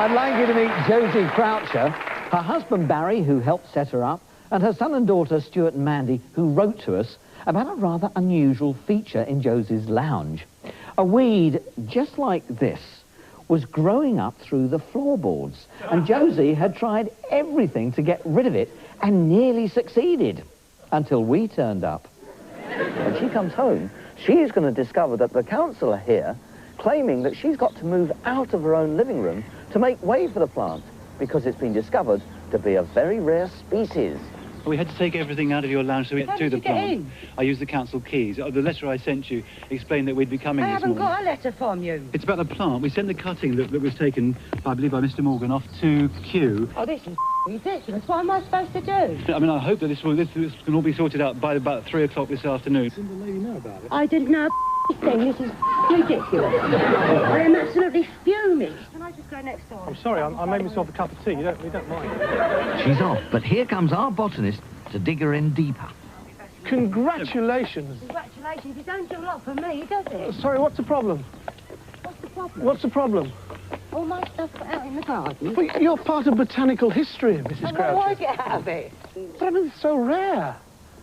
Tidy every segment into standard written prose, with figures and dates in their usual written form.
I'd like you to meet Josie Croucher, her husband Barry, who helped set her up, and her son and daughter Stuart and Mandy, who wrote to us about a rather unusual feature in Josie's lounge. A weed just like this was growing up through the floorboards, and Josie had tried everything to get rid of it and nearly succeeded, until we turned up. When she comes home, she's going to discover that the council are here, claiming that she's got to move out of her own living room to make way for the plant, because it's been discovered to be a very rare species. We had to take everything out of your lounge so we get to the plant. I used the council keys. The letter I sent you explained that we'd be coming this morning. I haven't got a letter from you. It's about the plant. We sent the cutting that was taken, I believe, by Mr. Morgan off to Kew. Oh, this is ridiculous. What am I supposed to do? I mean, I hope that this can all be sorted out by about 3 o'clock this afternoon. Didn't the lady know about it? I didn't know a thing. This is ridiculous. I am absolutely fuming. Can I just go next door? I'm sorry, I made myself a cup of tea. You don't mind. She's off, but here comes our botanist to dig her in deeper. Congratulations. Congratulations. It don't do a lot for me, does it? Sorry, what's the problem? What's the problem? What's the problem? All my stuff put out in the garden. Well, you're part of botanical history, Mrs. Croucher. What do I get out of it? But I mean, it's so rare.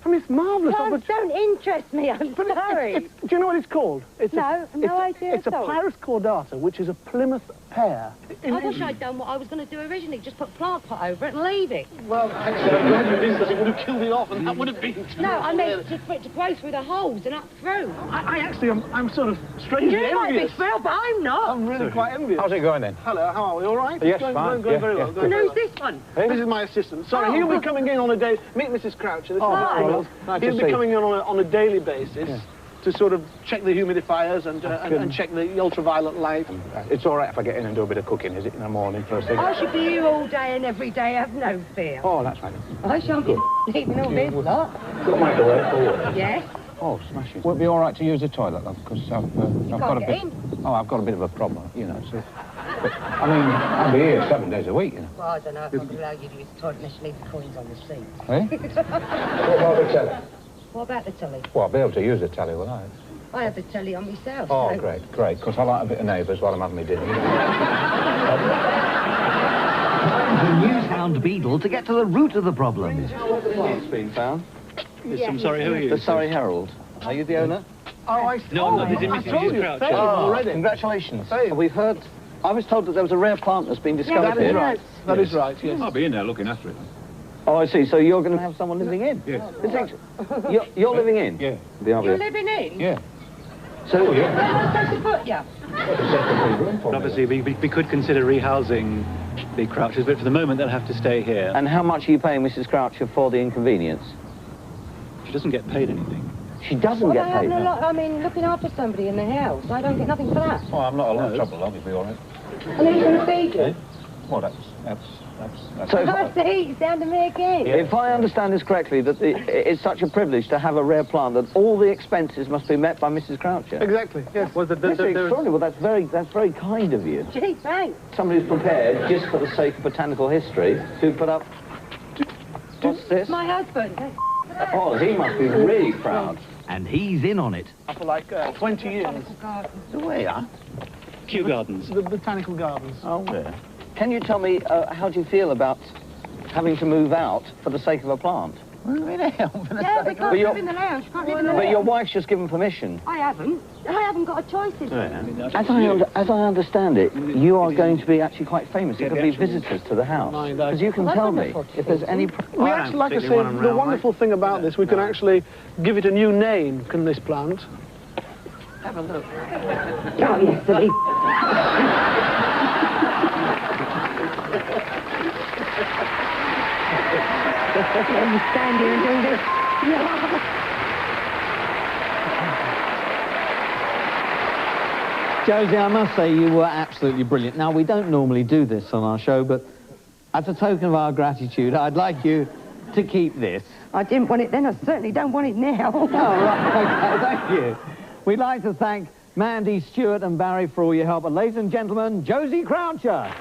I mean, it's marvellous. Plants don't interest me, I'm sorry. Do you know what it's called? It's no idea It's a at all. Pyrus cordata, which is a Plymouth pear. I wish I'd done what I was going to do originally, just put plant pot over it and leave it. Well, actually, I'm glad you did, because it would have killed it off, and that would have been... No, I meant for it to grow through the holes and up through. I actually, I'm sort of strangely You might be envious. thrilled, but I'm not. I'm really quite envious. How's it going then? Hello, how are we? All right? Yes, going, fine. Going very well. And who's this one? This is my assistant. Sorry, Oh. he'll be coming in on a day. Meet Mrs. Croucher. This is hi. Ronald. Nice to He'll see be you. coming in on a daily basis to sort of check the humidifiers and check the ultraviolet light. It's all right if I get in and do a bit of cooking, is it, in the morning first thing? I should be here all day and every day, have no fear. Oh, that's right. I shan't be eating all this lot. Got my door forward. Yes. Oh, smashing. Will it be all right to use the toilet, love? Because I've got a get bit... in. Oh, I've got a bit of a problem, you know, so... But, I mean, I'll be here 7 days a week, you know. Well, I don't know if I'd allow you to use the toilet unless you leave the coins on the seat. Eh? What about the telly? What about the telly? Well, I'll be able to use the telly, will I? I have the telly on myself. Oh, so... great, because I like a bit of neighbours while I'm having my dinner. The news hound Beadle to get to the root of the problem. It's been found. I'm sorry, who are you? The Surrey Herald. Are you the owner? Oh, I... No, I'm not. This is I Mrs. told you. Croucher. Thank you already. Congratulations. Hey. We've heard... I was told that there was a rare plant that's been discovered That is here. right. That is right, yes. I'll be in there looking after it. Oh, I see. So you're going to have someone living in? Yeah. You're living in? Yeah. You're living in? Yeah. So... Where am I supposed to put you? Obviously, we could consider rehousing the Crouchers, but for the moment they'll have to stay here. And how much are you paying Mrs. Croucher for the inconvenience? She doesn't get paid anything. She doesn't Well, get I paid. have no lot. I mean, looking after somebody in the house. I don't get nothing for that. Oh, I'm not a lot of trouble, obviously, all right. And who's going to feed you? Well, that's... So I see, it's down to me again. if I understand this correctly, that it's such a privilege to have a rare plant that all the expenses must be met by Mrs. Croucher. Exactly, yes. Well, That's extraordinary. Well, that's very kind of you. Gee, thanks. Somebody's prepared, just for the sake of botanical history, to put up... What's this? My husband. Oh, he must be really proud. And he's in on it. For like 20 years. So where you are? Kew Gardens. The botanical gardens. Oh, yeah. Can you tell me, how do you feel about having to move out for the sake of a plant? Yeah, we can't live in the lounge. Can't live in the But your lounge. wife's just given permission. I haven't got a choice, is there? As I understand it, you are going to be actually quite famous. There could be visitors to the house. Because you can Well, tell that's me wonderful. if there's any... We actually, like I say, the wonderful thing about this, we can actually give it a new name, can this plant? Have a look. Oh, yes, silly. Let me stand here and do this. Josie, I must say you were absolutely brilliant. Now, we don't normally do this on our show, but as a token of our gratitude, I'd like you to keep this. I didn't want it then, I certainly don't want it now. Oh, right, okay, thank you. We'd like to thank Mandy, Stuart and Barry for all your help. And ladies and gentlemen, Josie Croucher.